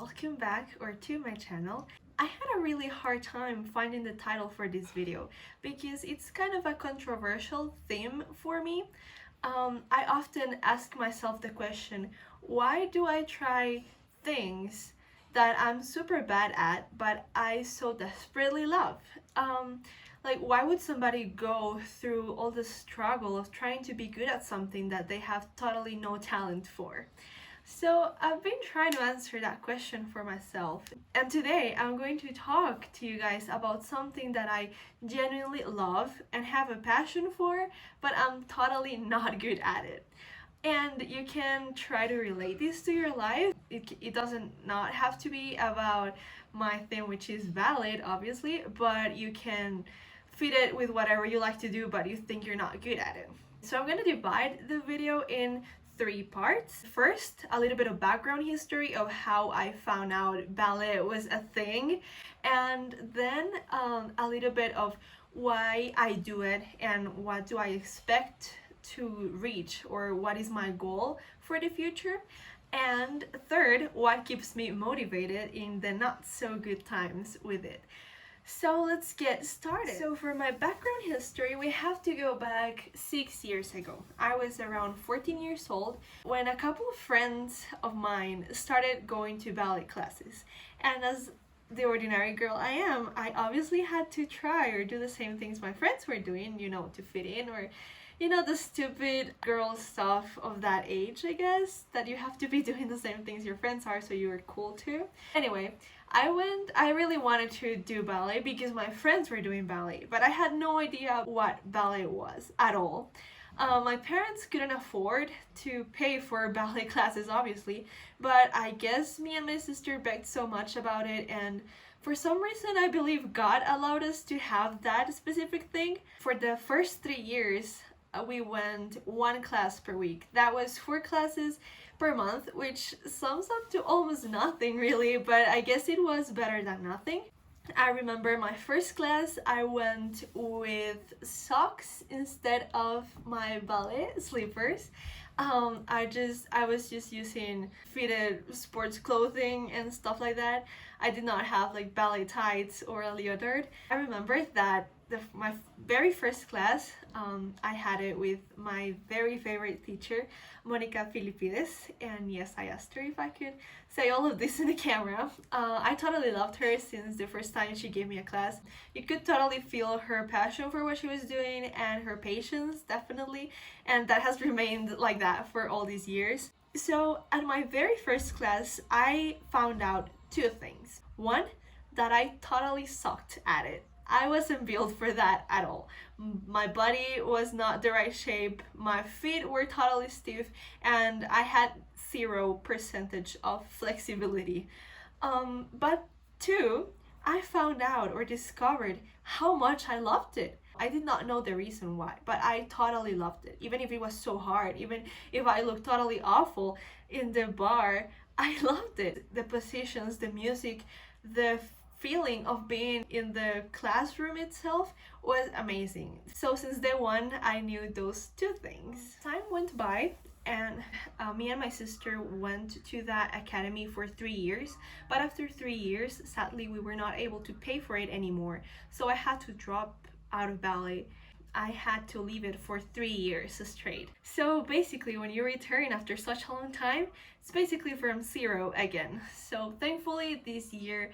welcome back to my channel. I had a really hard time finding the title for this video because it's kind of a controversial theme for me. I often ask myself the question, why do I try things that I'm super bad at but I so desperately love? Like, why would somebody go through all the struggle of trying to be good at something that they have totally no talent for? So I've been trying to answer that question for myself, and today I'm going to talk to you guys about something that I genuinely love and have a passion for, but I'm totally not good at it. And you can try to relate this to your life. It doesn't not have to be about my thing, which is valid, obviously, but you can fit it with whatever you like to do, but you think you're not good at it. So I'm gonna divide the video in three parts. First, a little bit of background history of how I found out ballet was a thing, and then a little bit of why I do it and what do I expect to reach, or what is my goal for the future. And third, what keeps me motivated in the not so good times with it. So let's get started. So for my background history, we have to go back 6 years ago. I was around 14 years old when a couple of friends of mine started going to ballet classes. And as the ordinary girl I am, I obviously had to try or do the same things my friends were doing, to fit in, or the stupid girl stuff of that age, I guess, that you have to be doing the same things your friends are so you're cool too. Anyway, I really wanted to do ballet because my friends were doing ballet, but I had no idea what ballet was at all. My parents couldn't afford to pay for ballet classes, obviously, but I guess me and my sister begged so much about it, and for some reason I believe God allowed us to have that specific thing. For the first 3 years, we went one class per week. That was 4 classes per month, which sums up to almost nothing really, but I guess it was better than nothing. I remember my first class, I went with socks instead of my ballet slippers. I was just using fitted sports clothing and stuff like that. I did not have like ballet tights or a leotard. I remember that my very first class, I had it with my very favorite teacher, Monica Filipides, and yes, I asked her if I could say all of this in the camera. I totally loved her since the first time she gave me a class. You could totally feel her passion for what she was doing and her patience, definitely, and that has remained like that for all these years. So at my very first class, I found out 2 things. One, that I totally sucked at it. I wasn't built for that at all. My body was not the right shape, my feet were totally stiff, and I had 0% of flexibility. But 2, I found out or discovered how much I loved it. I did not know the reason why, but I totally loved it. Even if it was so hard, even if I looked totally awful in the bar, I loved it. The positions, the music, the feeling of being in the classroom itself was amazing. So since day one, I knew those 2 things. Time went by, and me and my sister went to that academy for 3 years, but after 3 years, sadly, we were not able to pay for it anymore, so I had to drop out of ballet. I had to leave it for 3 years straight. So basically, when you return after such a long time, it's basically from 0 again. So thankfully this year,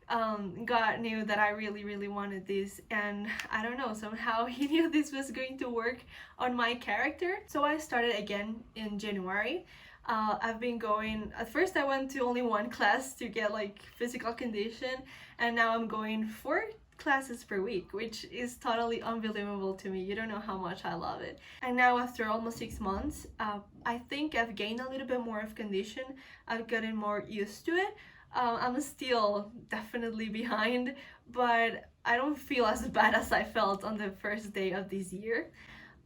God knew that I really wanted this, and I don't know, somehow he knew this was going to work on my character. So I started again in January. I've been going, at first I went to only 1 class to get like physical condition, and now I'm going 4 classes per week, which is totally unbelievable to me. You don't know how much I love it. And now after almost 6 months, I think I've gained a little bit more of condition. I've gotten more used to it. I'm still definitely behind, but I don't feel as bad as I felt on the first day of this year.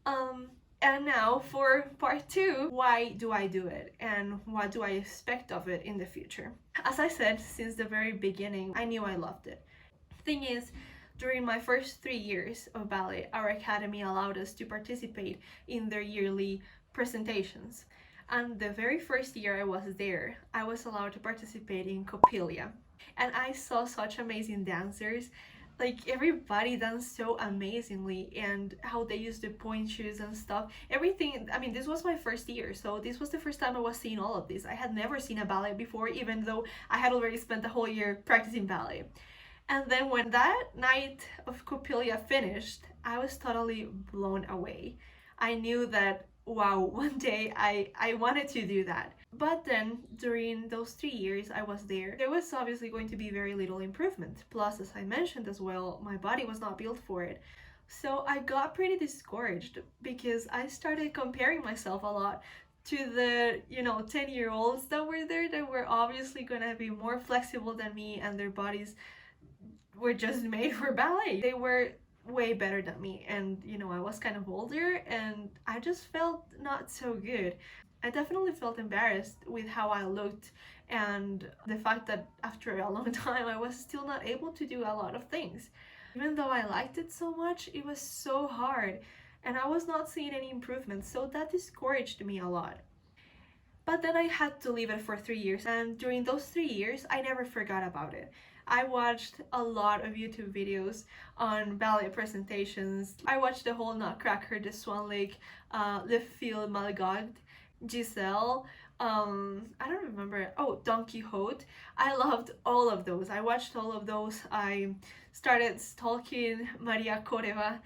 And now for part 2, why do I do it and what do I expect of it in the future? As I said, since the very beginning, I knew I loved it. Thing is, during my first 3 years of ballet, our academy allowed us to participate in their yearly presentations. And the very first year I was there, I was allowed to participate in Copilia. And I saw such amazing dancers. Like everybody danced so amazingly, and how they used the point shoes and stuff. Everything, I mean, this was my first year, so this was the first time I was seeing all of this. I had never seen a ballet before, even though I had already spent the whole year practicing ballet. And then when that night of Copilia finished, I was totally blown away. I knew that, wow, one day I wanted to do that. But then during those 3 years I was there was obviously going to be very little improvement. Plus, as I mentioned as well, my body was not built for it. So I got pretty discouraged because I started comparing myself a lot to the 10-year-olds that were there, that were obviously gonna be more flexible than me, and their bodies were just made for ballet. They were way better than me, and I was kind of older, and I just felt not so good. I definitely felt embarrassed with how I looked, and the fact that after a long time I was still not able to do a lot of things. Even though I liked it so much, it was so hard, and I was not seeing any improvement, so that discouraged me a lot. But then I had to leave it for 3 years, and during those 3 years, I never forgot about it. I watched a lot of YouTube videos on ballet presentations. I watched the whole Nutcracker, the Swan Lake, Le Fil Malgard, Giselle, I don't remember. Oh, Don Quixote. I loved all of those. I watched all of those. I started stalking Maria Coreva.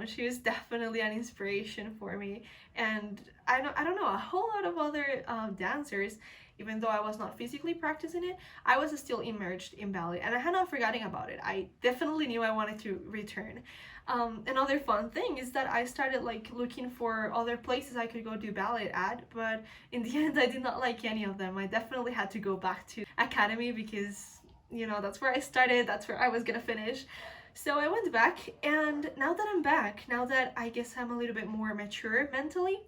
She was definitely an inspiration for me. And I don't know, a whole lot of other dancers. Even though I was not physically practicing it, I was still immersed in ballet, and I had not forgotten about it. I definitely knew I wanted to return. Another fun thing is that I started like looking for other places I could go do ballet at, but in the end I did not like any of them. I definitely had to go back to academy because that's where I started, that's where I was gonna finish. So I went back, and now that I'm back, now that I guess I'm a little bit more mature mentally,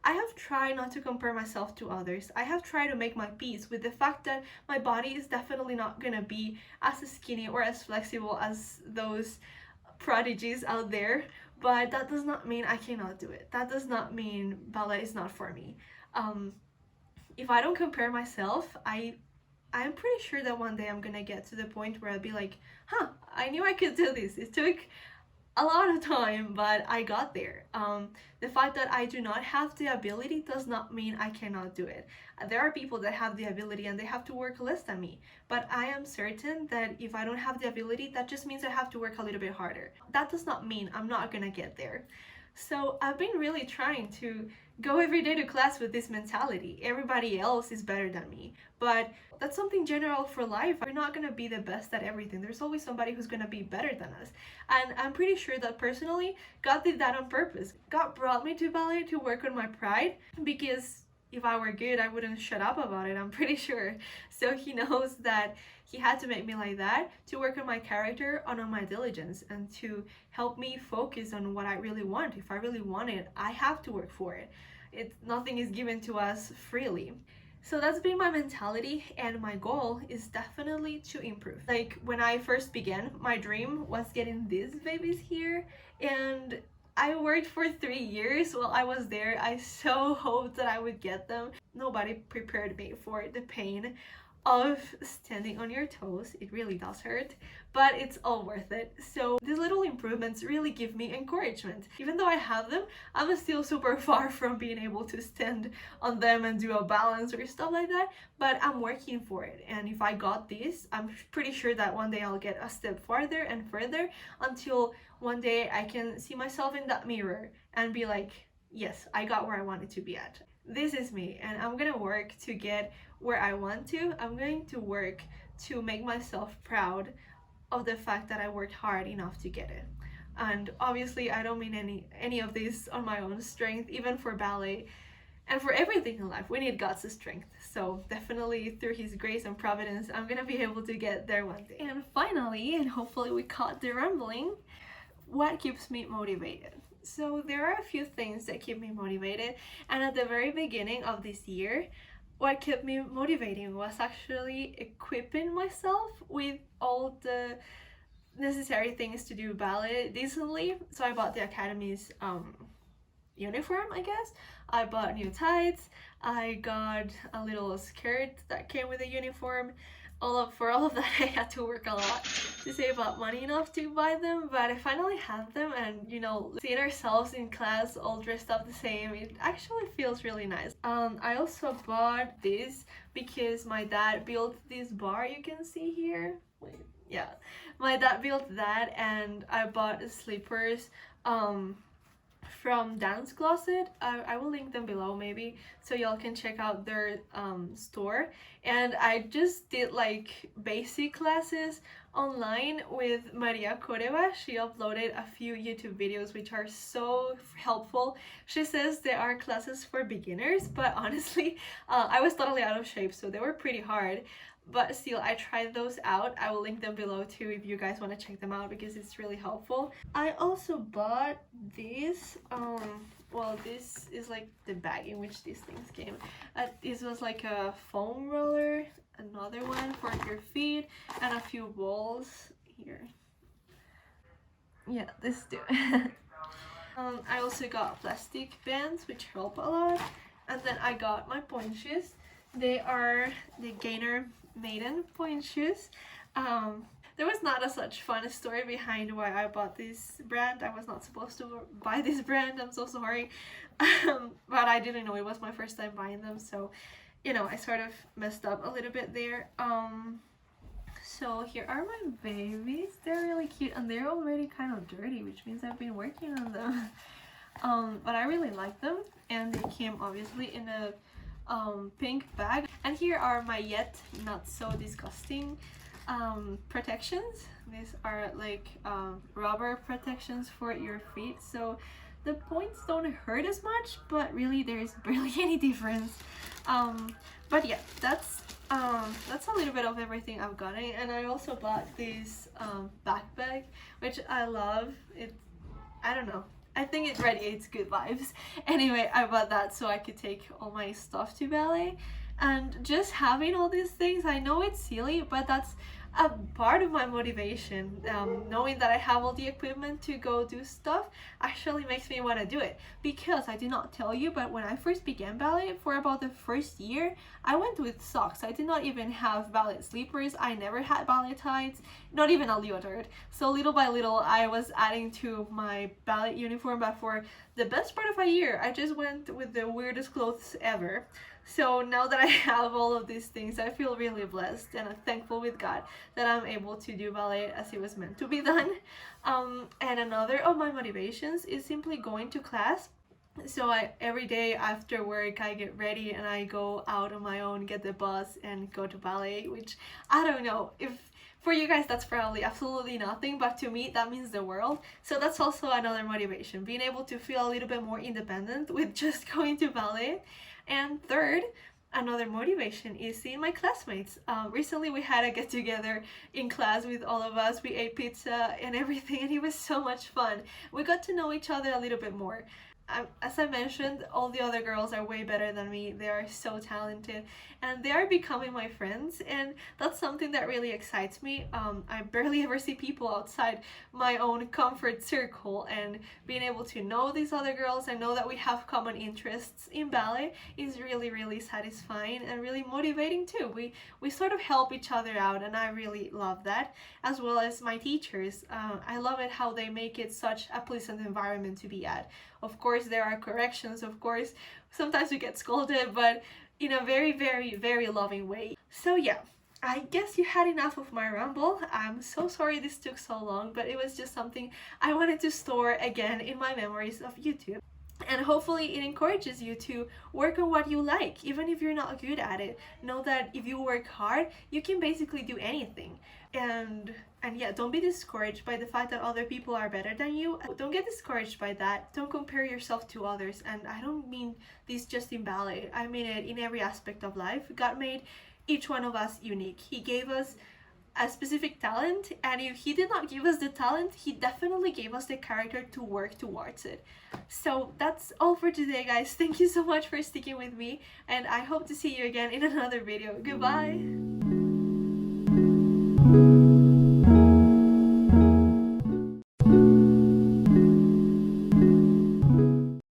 I have tried not to compare myself to others. I have tried to make my peace with the fact that my body is definitely not gonna be as skinny or as flexible as those prodigies out there, but that does not mean I cannot do it. That does not mean ballet is not for me. Um, if I don't compare myself, I'm pretty sure that one day I'm gonna get to the point where I'll be like, huh, I knew I could do this. It took a lot of time, but I got there. The fact that I do not have the ability does not mean I cannot do it. There are people that have the ability and they have to work less than me, but I am certain that if I don't have the ability, that just means I have to work a little bit harder. That does not mean I'm not gonna get there. So I've been really trying to go every day to class with this mentality. Everybody else is better than me. But that's something general for life. We're not gonna be the best at everything. There's always somebody who's gonna be better than us. And I'm pretty sure that personally, God did that on purpose. God brought me to ballet to work on my pride, because if I were good, I wouldn't shut up about it, I'm pretty sure. So he knows that he had to make me like that to work on my character and on my diligence, and to help me focus on what I really want. If I really want it, I have to work for it. Nothing is given to us freely. So that's been my mentality, and my goal is definitely to improve. Like when I first began, my dream was getting these babies here, and I worked for 3 years while I was there. I so hoped that I would get them. Nobody prepared me for the pain of standing on your toes. It really does hurt, but it's all worth it. So these little improvements really give me encouragement. Even though I have them, I'm still super far from being able to stand on them and do a balance or stuff like that, but I'm working for it. And if I got this, I'm pretty sure that one day I'll get a step farther and further, until one day I can see myself in that mirror and be like, yes, I got where I wanted to be at. This is me, and I'm gonna work to get where I want to. I'm going to work to make myself proud of the fact that I worked hard enough to get it. And obviously I don't mean any of this on my own strength. Even for ballet and for everything in life, we need God's strength. So definitely through his grace and providence, I'm gonna be able to get there one day. And finally, and hopefully we caught the rambling, what keeps me motivated? So there are a few things that keep me motivated, and at the very beginning of this year, what kept me motivating was actually equipping myself with all the necessary things to do ballet decently. So I bought the academy's uniform, I guess. I bought new tights, I got a little skirt that came with the uniform. For all of that, I had to work a lot to save up money enough to buy them, but I finally have them, and you know, seeing ourselves in class all dressed up the same, it actually feels really nice. I also bought this because my dad built this bar you can see here. Wait, yeah, my dad built that, and I bought slippers from Dance Closet. I will link them below maybe so y'all can check out their store. And I just did like basic classes online with Maria Coreva. She uploaded a few YouTube videos which are so helpful. She says there are classes for beginners, but honestly I was totally out of shape, so they were pretty hard. But still, I tried those out. I will link them below too if you guys want to check them out because it's really helpful. I also bought this well, this is like the bag in which these things came. This was like a foam roller, another one for your feet, and a few balls here. Yeah, this too. I also got plastic bands which help a lot, and then I got my pointe shoes. They are the Gainer Maiden pointe shoes. There was not a such fun story behind why I bought this brand. I was not supposed to buy this brand, I'm so sorry. But I didn't know, it was my first time buying them, so you know, I sort of messed up a little bit there. So here are my babies. They're really cute and they're already kind of dirty, which means I've been working on them. But I really like them, and they came obviously in a pink bag. And here are my yet not so disgusting protections. These are like rubber protections for your feet, so the points don't hurt as much, but really there's barely any difference. But yeah, that's a little bit of everything I've gotten. And I also bought this backpack which I love. I don't know, I think it radiates good vibes. Anyway, I bought that so I could take all my stuff to ballet. And just having all these things, I know it's silly, but that's a part of my motivation. Knowing that I have all the equipment to go do stuff actually makes me want to do it. Because I did not tell you, but when I first began ballet, for about the first year, I went with socks. I did not even have ballet sleepers. I never had ballet tights, not even a leotard. So little by little, I was adding to my ballet uniform, but for the best part of a year, I just went with the weirdest clothes ever. So now that I have all of these things, I feel really blessed and thankful with God that I'm able to do ballet as it was meant to be done. And another of my motivations is simply going to class. So every day after work, I get ready and I go out on my own, get the bus and go to ballet, which I don't know if for you guys that's probably absolutely nothing, but to me that means the world. So that's also another motivation, being able to feel a little bit more independent with just going to ballet. And third, another motivation is seeing my classmates. Recently we had a get together in class with all of us. We ate pizza and everything, and it was so much fun. We got to know each other a little bit more. As I mentioned, all the other girls are way better than me. They are so talented and they are becoming my friends, and that's something that really excites me. I barely ever see people outside my own comfort circle, and being able to know these other girls and know that we have common interests in ballet is really, really satisfying and really motivating too. We sort of help each other out, and I really love that, as well as my teachers. I love it how they make it such a pleasant environment to be at. Of course, there are corrections, of course, sometimes we get scolded, but in a very, very, very loving way. So yeah, I guess you had enough of my ramble. I'm so sorry this took so long, but it was just something I wanted to store again in my memories of YouTube. And hopefully it encourages you to work on what you like, even if you're not good at it. Know that if you work hard, you can basically do anything. And yeah, don't be discouraged by the fact that other people are better than you. Don't get discouraged by that. Don't compare yourself to others. And I don't mean this just in ballet. I mean it in every aspect of life. God made each one of us unique. He gave us a specific talent, and if he did not give us the talent, he definitely gave us the character to work towards it. So that's all for today, guys. Thank you so much for sticking with me, and I hope to see you again in another video. Goodbye.